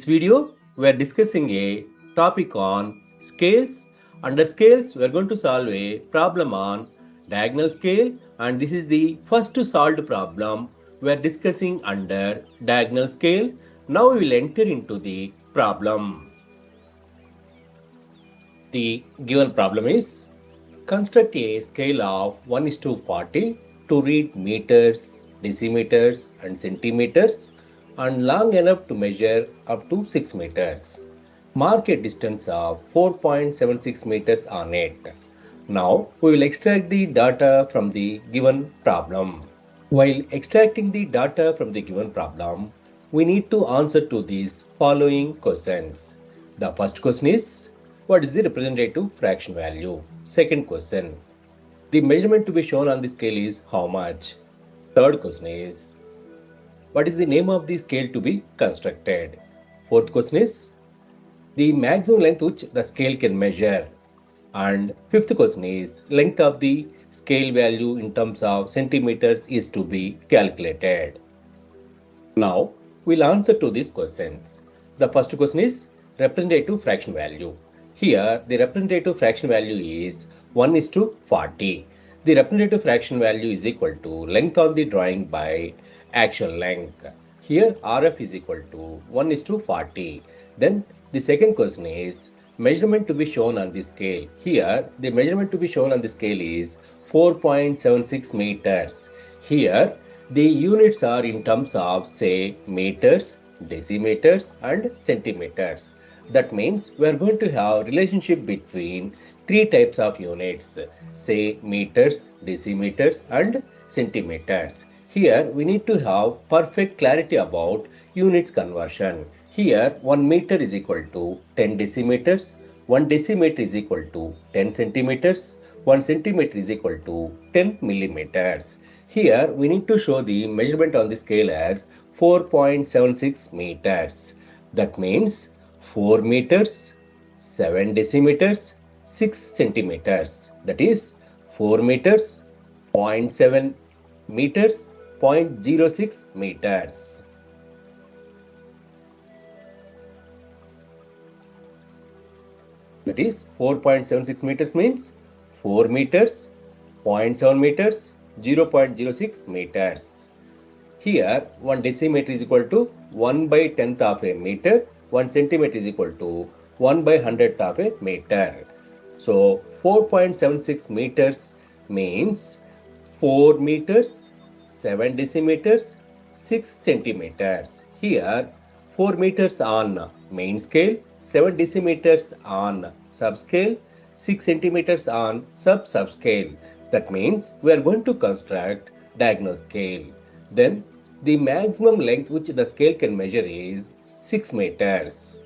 this video, we are discussing a topic on scales. Under scales, we are going to solve a problem on diagonal scale, and this is the first solved problem we are discussing under diagonal scale. Now we will enter into the problem. The given problem is construct a scale of 1:40 to read meters, decimeters, and centimeters, and long enough to measure up to 6 meters. Mark a distance of 4.76 meters on it. Now we will extract the data from the given problem. While extracting the data from the given problem, we need to answer to these following questions. The first question is, what is the representative fraction value? Second question, the measurement to be shown on the scale is how much? Third question is, what is the name of the scale to be constructed? Fourth question is, the maximum length which the scale can measure. And fifth question is, length of the scale value in terms of centimeters is to be calculated. Now, we'll answer to these questions. The first question is representative fraction value. Here, the representative fraction value is 1:40. The representative fraction value is equal to length on the drawing by actual length. Here RF is equal to 1:40. Then the second question is measurement to be shown on the scale. Here the measurement to be shown on the scale is 4.76 meters. Here the units are in terms of say meters, decimeters and centimeters. That means we are going to have relationship between three types of units, say meters, decimeters and centimeters. Here we need to have perfect clarity about units conversion. Here 1 meter is equal to 10 decimeters, 1 decimeter is equal to 10 centimeters, 1 centimeter is equal to 10 millimeters. Here we need to show the measurement on the scale as 4.76 meters. That means 4 meters, 7 decimeters, 6 centimeters. That is 4 meters, 0.7 meters, 0.06 meters. That is 4.76 meters means 4 meters, 0.7 meters, 0.06 meters. Here 1 decimeter is equal to 1 by 10th of a meter, 1 centimeter is equal to 1 by 100th of a meter. So 4.76 meters means 4 meters, 7 decimeters, 6 centimeters. Here 4 meters on main scale, 7 decimeters on subscale, 6 centimeters on subscale. That means we are going to construct diagonal scale. Then the maximum length which the scale can measure is 6 meters.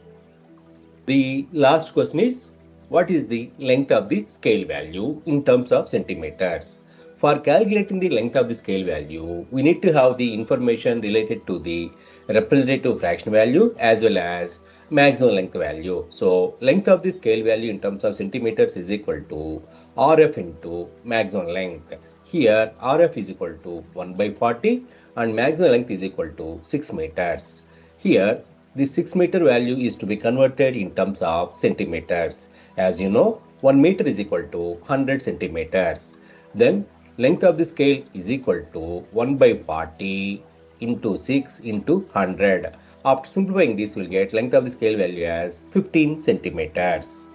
The last question is, what is the length of the scale value in terms of centimeters? For calculating the length of the scale value, we need to have the information related to the representative fraction value as well as maximum length value. So length of the scale value in terms of centimeters is equal to RF into maximum length. Here RF is equal to 1 by 40 and maximum length is equal to 6 meters. Here the 6 meter value is to be converted in terms of centimeters. As you know, 1 meter is equal to 100 centimeters. Then length of the scale is equal to 1 by 40 into 6 into 100. After simplifying this, we will get length of the scale value as 15 centimeters.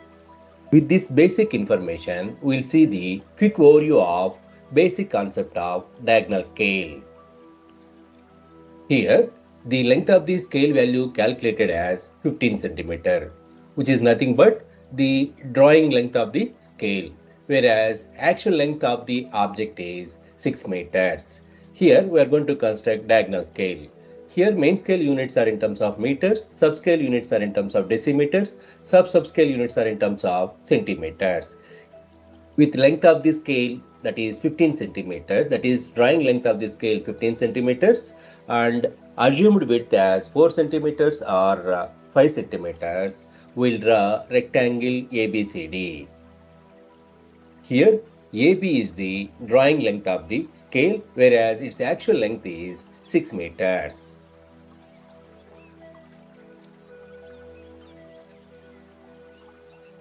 With this basic information, we will see the quick overview of basic concept of diagonal scale. Here, the length of the scale value calculated as 15 centimeter, which is nothing but the drawing length of the scale, whereas actual length of the object is 6 meters. Here we are going to construct diagonal scale. Here main scale units are in terms of meters, subscale units are in terms of decimeters, subscale units are in terms of centimeters. With length of the scale that is 15 centimeters, that is drawing length of the scale 15 centimeters and assumed width as 4 centimeters or 5 centimeters, we'll draw rectangle ABCD. Here AB is the drawing length of the scale, whereas its actual length is 6 meters.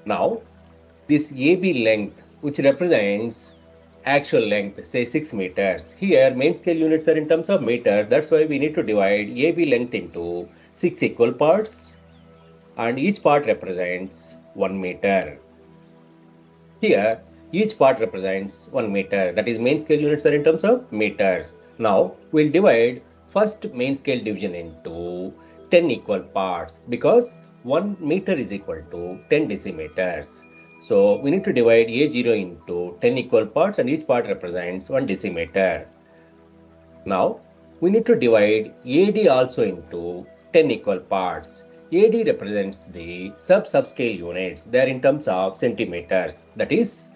Now, this AB length, which represents actual length, say 6 meters. Here, main scale units are in terms of meters. That's why we need to divide AB length into 6 equal parts, and each part represents 1 meter. Here, each part represents 1 meter. That is, main scale units are in terms of meters. Now, we'll divide first main scale division into 10 equal parts because 1 meter is equal to 10 decimeters. So, we need to divide A0 into 10 equal parts and each part represents 1 decimeter. Now, we need to divide AD also into 10 equal parts. AD represents the subscale units. They are in terms of centimeters. That is,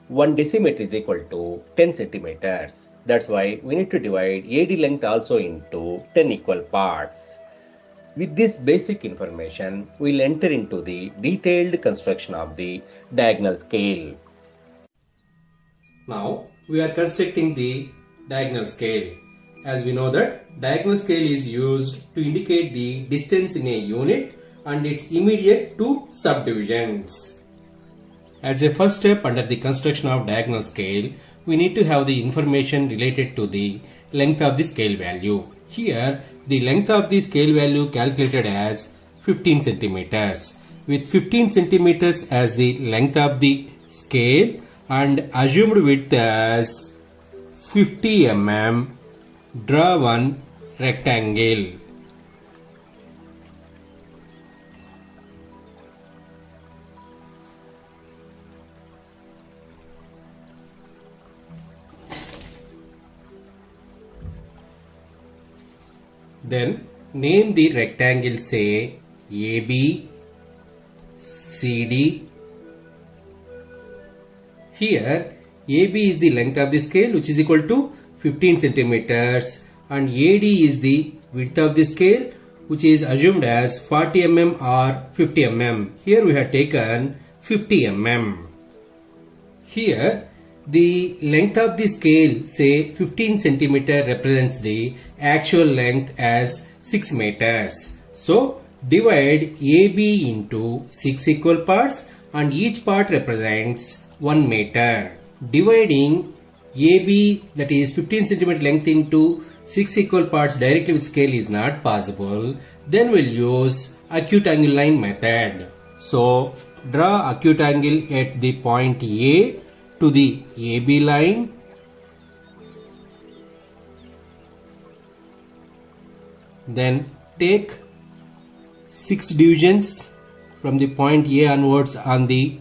1 decimeter is equal to 10 centimeters. That's why we need to divide AD length also into 10 equal parts. With this basic information, we'll enter into the detailed construction of the diagonal scale. Now, we are constructing the diagonal scale. As we know that diagonal scale is used to indicate the distance in a unit and its immediate two subdivisions. As a first step under the construction of diagonal scale, we need to have the information related to the length of the scale value. Here, the length of the scale value calculated as 15 centimeters. With 15 centimeters as the length of the scale and assumed width as 50 mm, draw one rectangle. Then name the rectangle, say AB, CD. Here AB is the length of the scale, which is equal to 15 centimeters, and AD is the width of the scale, which is assumed as 40 mm or 50 mm. Here we have taken 50 mm. Here the length of the scale, say 15 centimeter, represents the actual length as 6 meters. So divide AB into 6 equal parts and each part represents 1 meter. Dividing AB, that is 15 centimeter length, into 6 equal parts directly with scale is not possible. Then we'll use acute angle line method. So draw acute angle at the point A to the AB line. Then take 6 divisions from the point A onwards on the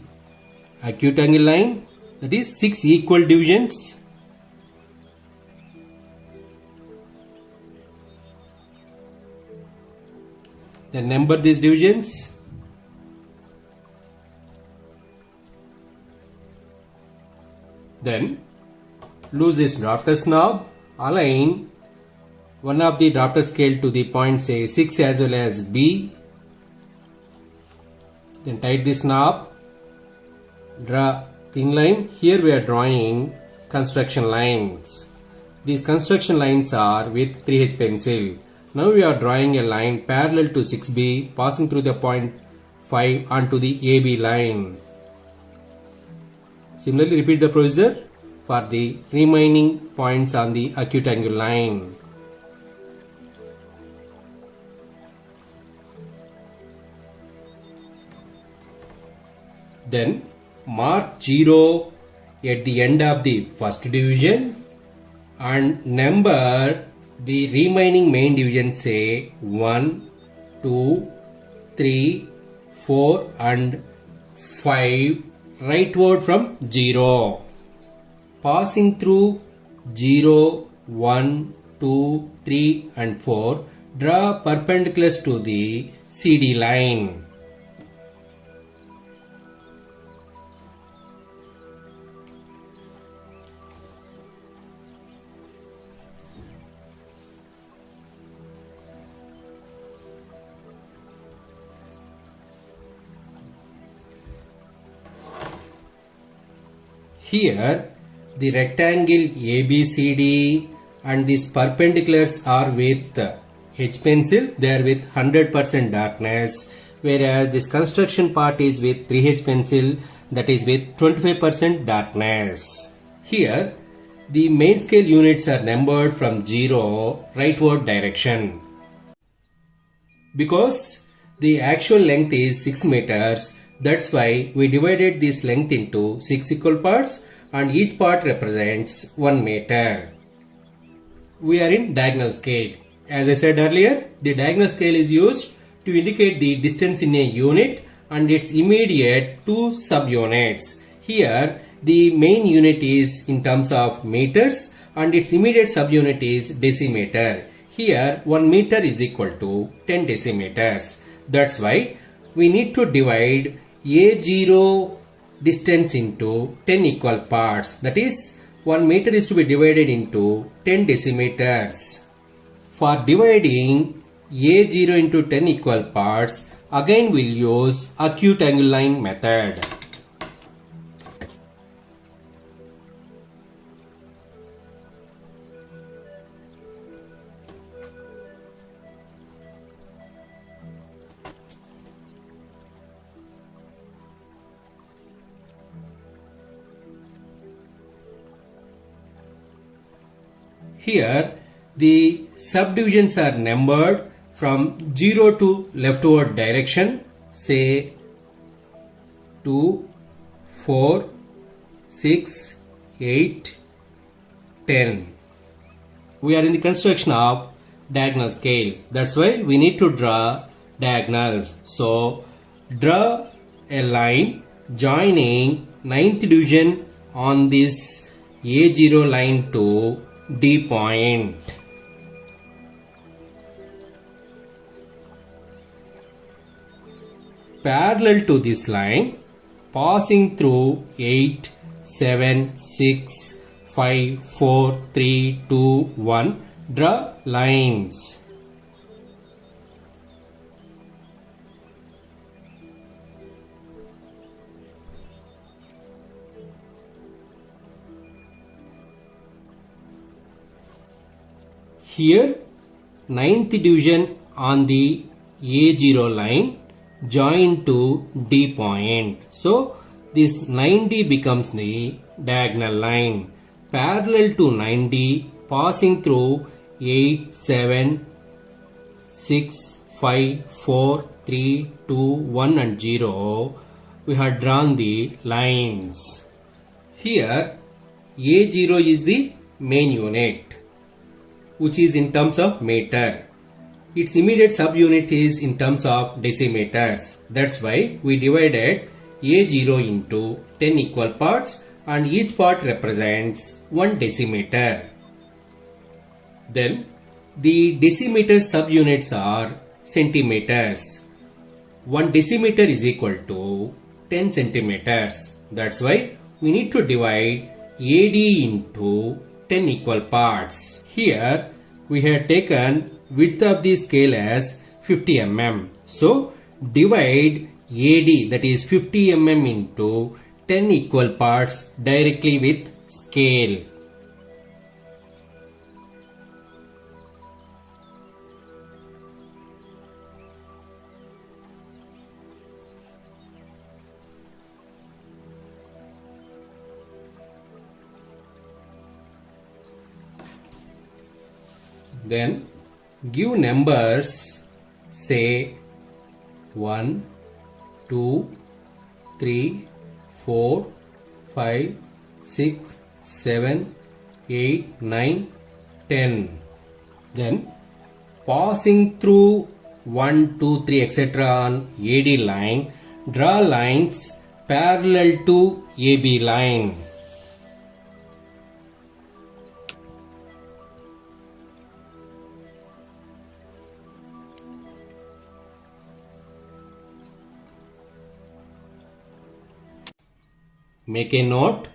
acute angle line, that is 6 equal divisions. Then number these divisions. Then loose this drafter's knob, align one of the drafter scale to the point, say 6 as well as B. Then tighten this knob, draw thin line. Here we are drawing construction lines. These construction lines are with 3H pencil. Now we are drawing a line parallel to 6B passing through the point 5 onto the AB line. Similarly, repeat the procedure for the remaining points on the acute angle line. Then mark 0 at the end of the first division and number the remaining main division, say 1, 2, 3, 4 and 5 rightward from 0. Passing through 0, 1, 2, 3 and 4, draw perpendiculars to the CD line. Here the rectangle ABCD and these perpendiculars are with H pencil. They are with 100% darkness. whereas this construction part is with 3H pencil, that is with 25% darkness. Here the main scale units are numbered from 0 rightward direction. Because the actual length is 6 meters, that's why we divided this length into 6 equal parts and each part represents 1 meter. We are in diagonal scale. As I said earlier, the diagonal scale is used to indicate the distance in a unit and its immediate two subunits. Here the main unit is in terms of meters and its immediate subunit is decimeter. Here 1 meter is equal to 10 decimeters. That's why we need to divide A0 distance into 10 equal parts. That is 1 meter is to be divided into 10 decimeters. For dividing A0 into 10 equal parts, again we'll use acute angle line method. Here the subdivisions are numbered from 0 to leftward direction, say 2, 4, 6, 8, 10. We are in the construction of diagonal scale. That's why we need to draw diagonals. So draw a line joining 9th division on this A0 line to D point. Parallel to this line, passing through 8, 7, 6, 5, 4, 3, 2, 1, draw lines. Here 9th division on the A0 line join to D point. So this 9D becomes the diagonal line. Parallel to 9D, passing through 8, 7, 6, 5, 4, 3, 2, 1 and 0, we have drawn the lines. Here A0 is the main unit, which is in terms of meter. Its immediate subunit is in terms of decimeters. That's why we divided A0 into 10 equal parts and each part represents 1 decimeter. Then the decimeter subunits are centimeters. 1 decimeter is equal to 10 centimeters. That's why we need to divide AD into 10 equal parts. Here we have taken width of the scale as 50 mm. So divide AD, that is 50 mm, into 10 equal parts directly with scale. Then give numbers, say 1, 2, 3, 4, 5, 6, 7, 8, 9, 10. Then passing through 1, 2, 3, etc. on AD line, draw lines parallel to AB line. Make a note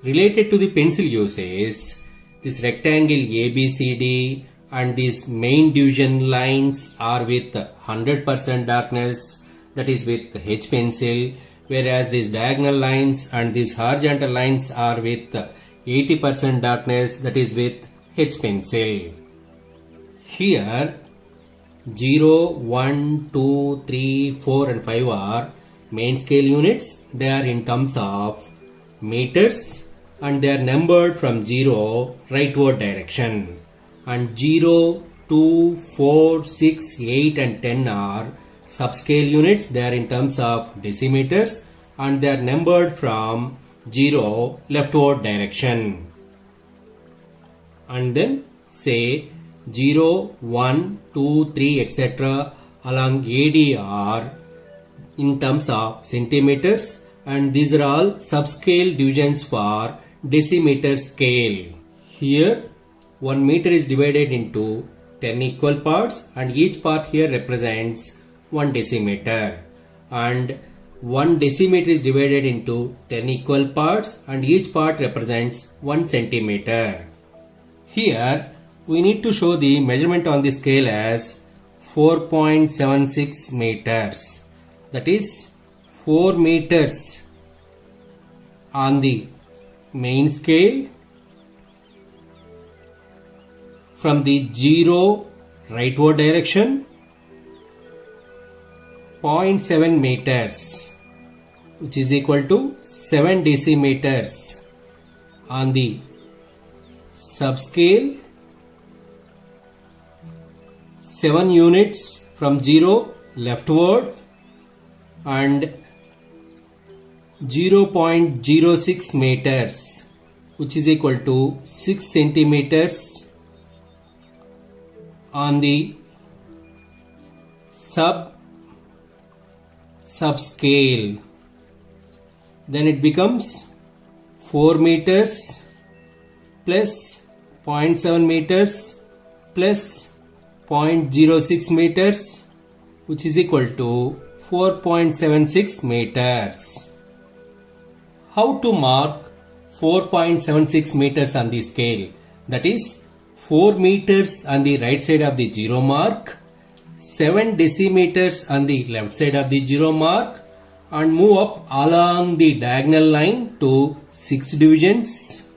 related to the pencil uses. This rectangle ABCD and these main division lines are with 100% darkness, that is with H pencil, whereas these diagonal lines and these horizontal lines are with 80% darkness, that is with H pencil. Here 0, 1, 2, 3, 4 and 5 are main scale units. They are in terms of meters and they are numbered from 0 rightward direction. And 0, 2, 4, 6, 8 and 10 are subscale units. They are in terms of decimeters and they are numbered from 0 leftward direction. And then say 0, 1, 2, 3 etc. along AD are in terms of centimeters and these are all subscale divisions for decimeter scale. Here 1 meter is divided into 10 equal parts and each part here represents 1 decimeter, and 1 decimeter is divided into 10 equal parts and each part represents 1 centimeter. Here we need to show the measurement on the scale as 4.76 meters. That is 4 meters on the main scale from the 0 rightward direction, 0.7 meters which is equal to 7 decimeters on the subscale, 7 units from 0 leftward and 0.06 meters which is equal to 6 centimeters on the subscale. Then it becomes 4 meters plus 0.7 meters plus 0.06 meters which is equal to 4.76 meters. How to mark 4.76 meters on the scale? That is 4 meters on the right side of the 0 mark, 7 decimeters on the left side of the 0 mark, and move up along the diagonal line to 6 divisions.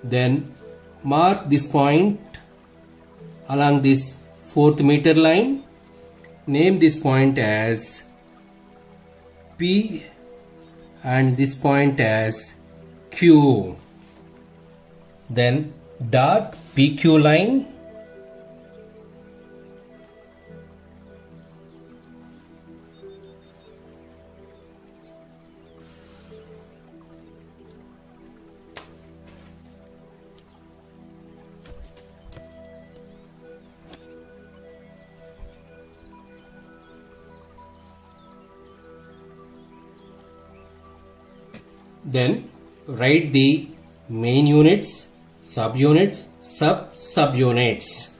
Then mark this point along this 4th meter line. Name this point as P and this point as Q. Then dot PQ line. Then write the main units, subunits, subunits.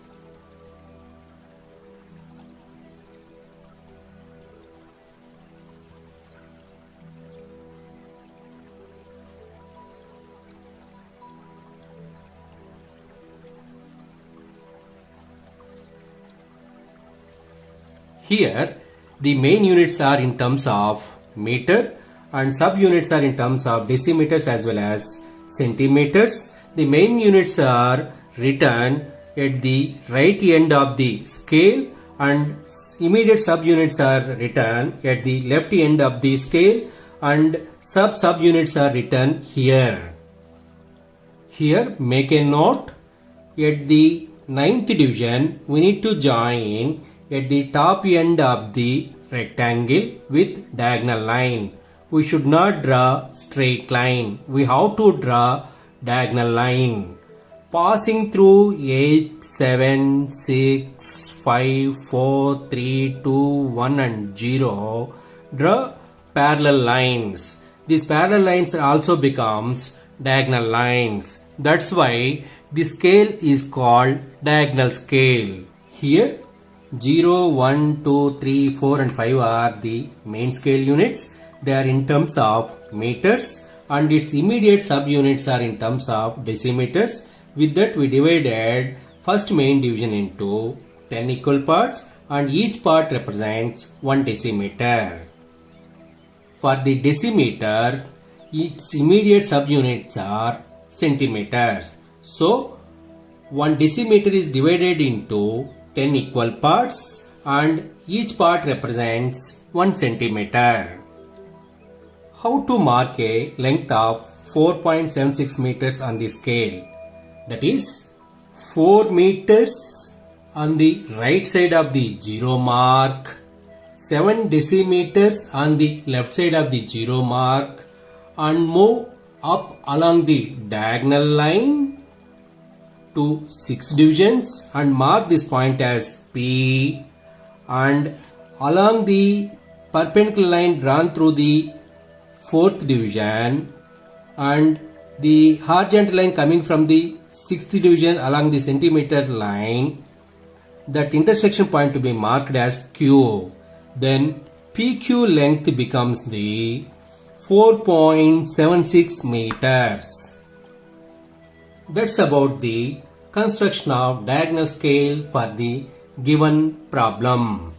Here the main units are in terms of meter and subunits are in terms of decimeters as well as centimeters. The main units are written at the right end of the scale and immediate subunits are written at the left end of the scale and subunits are written here. Here make a note, at the 9th division we need to join at the top end of the rectangle with diagonal line. We should not draw straight line. We have to draw diagonal line. Passing through 8, 7, 6, 5, 4, 3, 2, 1 and 0. Draw parallel lines. These parallel lines also becomes diagonal lines. That's why the scale is called diagonal scale. Here 0, 1, 2, 3, 4 and 5 are the main scale units. They are in terms of meters and its immediate subunits are in terms of decimeters. With that we divided first main division into 10 equal parts and each part represents 1 decimeter. For the decimeter, its immediate subunits are centimeters. So one decimeter is divided into 10 equal parts and each part represents 1 centimeter. How to mark a length of 4.76 meters on the scale? That is 4 meters on the right side of the 0 mark, 7 decimeters on the left side of the 0 mark, and move up along the diagonal line to 6 divisions and mark this point as P, and along the perpendicular line drawn through the 4th division and the horizontal line coming from the 6th division along the centimeter line, that intersection point to be marked as Q. Then PQ length becomes the 4.76 meters. That's about the construction of diagonal scale for the given problem.